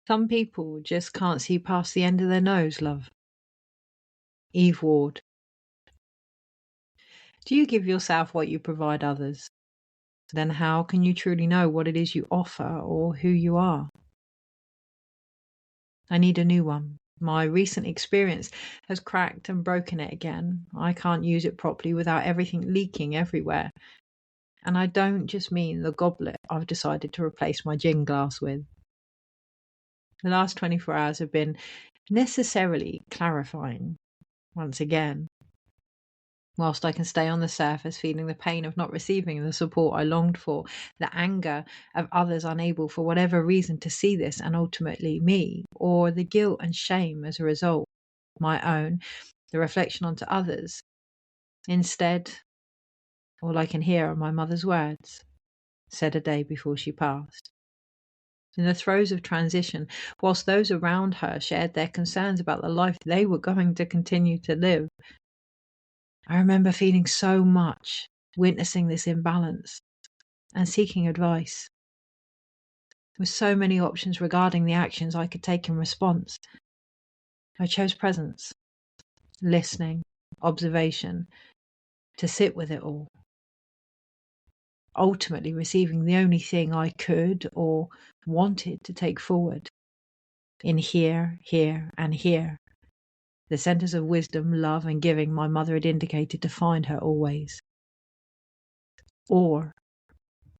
Some people just can't see past the end of their nose, love. Eve Ward. Do you give yourself what you provide others? Then how can you truly know what it is you offer or who you are? I need a new one. My recent experience has cracked and broken it again. I can't use it properly without everything leaking everywhere. And I don't just mean the goblet I've decided to replace my gin glass with. The last 24 hours have been necessarily clarifying, once again. Whilst I can stay on the surface feeling the pain of not receiving the support I longed for, the anger of others unable for whatever reason to see this and ultimately me, or the guilt and shame as a result, my own, the reflection onto others. Instead, all I can hear are my mother's words, said a day before she passed. In the throes of transition, whilst those around her shared their concerns about the life they were going to continue to live, I remember feeling so much, witnessing this imbalance and seeking advice. With so many options regarding the actions I could take in response, I chose presence, listening, observation, to sit with it all. Ultimately receiving the only thing I could or wanted to take forward. In here, and here. The centres of wisdom, love, and giving my mother had indicated to find her always. Or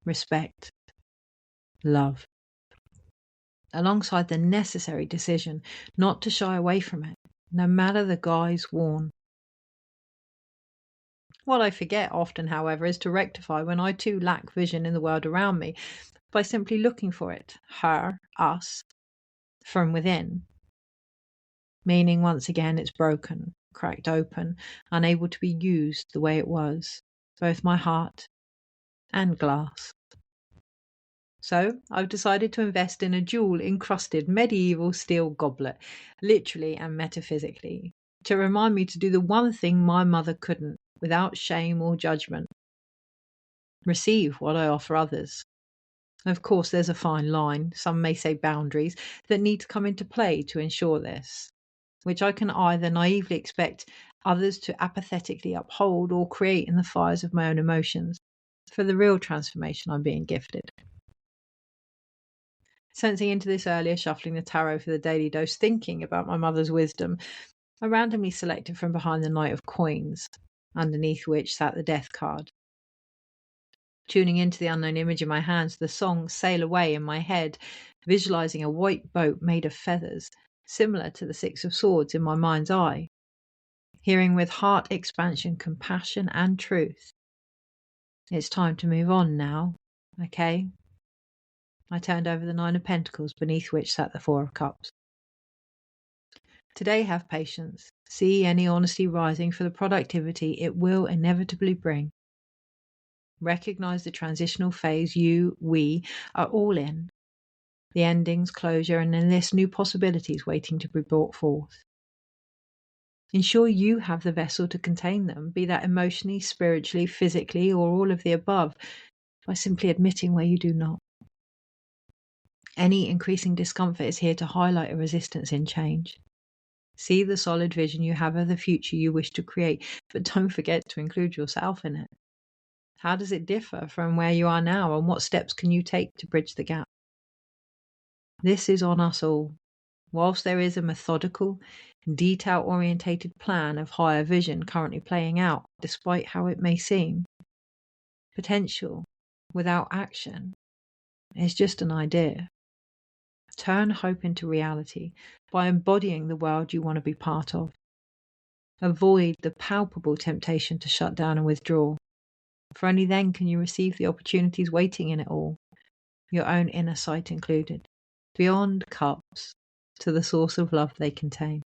respect, love. Alongside the necessary decision not to shy away from it, no matter the guise worn. What I forget often, however, is to rectify when I too lack vision in the world around me by simply looking for it, her, us, from within. Meaning once again it's broken, cracked open, unable to be used the way it was, both my heart and glass. So I've decided to invest in a jewel-encrusted medieval steel goblet, literally and metaphysically, to remind me to do the one thing my mother couldn't, without shame or judgment. Receive what I offer others. Of course, there's a fine line, some may say boundaries, that need to come into play to ensure this, which I can either naively expect others to apathetically uphold or create in the fires of my own emotions, for the real transformation I'm being gifted. Sensing into this earlier, shuffling the tarot for the daily dose, thinking about my mother's wisdom, I randomly selected from behind the Knight of Coins, underneath which sat the Death card. Tuning into the unknown image in my hands, the song Sail Away in my head, visualizing a white boat made of feathers, similar to the Six of Swords in my mind's eye. Hearing with heart expansion, compassion, and truth. It's time to move on now, okay? I turned over the Nine of Pentacles, beneath which sat the Four of Cups. Today, have patience. See any honesty rising for the productivity it will inevitably bring. Recognize the transitional phase we are all in. The endings, closure, and enlist new possibilities waiting to be brought forth. Ensure you have the vessel to contain them, be that emotionally, spiritually, physically, or all of the above, by simply admitting where you do not. Any increasing discomfort is here to highlight a resistance in change. See the solid vision you have of the future you wish to create, but don't forget to include yourself in it. How does it differ from where you are now, and what steps can you take to bridge the gap? This is on us all. Whilst there is a methodical, detail-orientated plan of higher vision currently playing out, despite how it may seem, potential without action is just an idea. Turn hope into reality by embodying the world you want to be part of. Avoid the palpable temptation to shut down and withdraw, for only then can you receive the opportunities waiting in it all, your own inner sight included, beyond cups to the source of love they contain.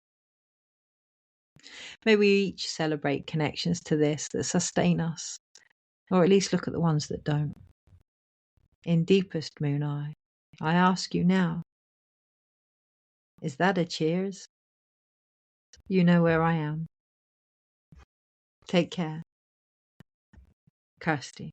May we each celebrate connections to this that sustain us, or at least look at the ones that don't. In deepest moon eye, I ask you now, is that a cheers? You know where I am. Take care. Kirsty.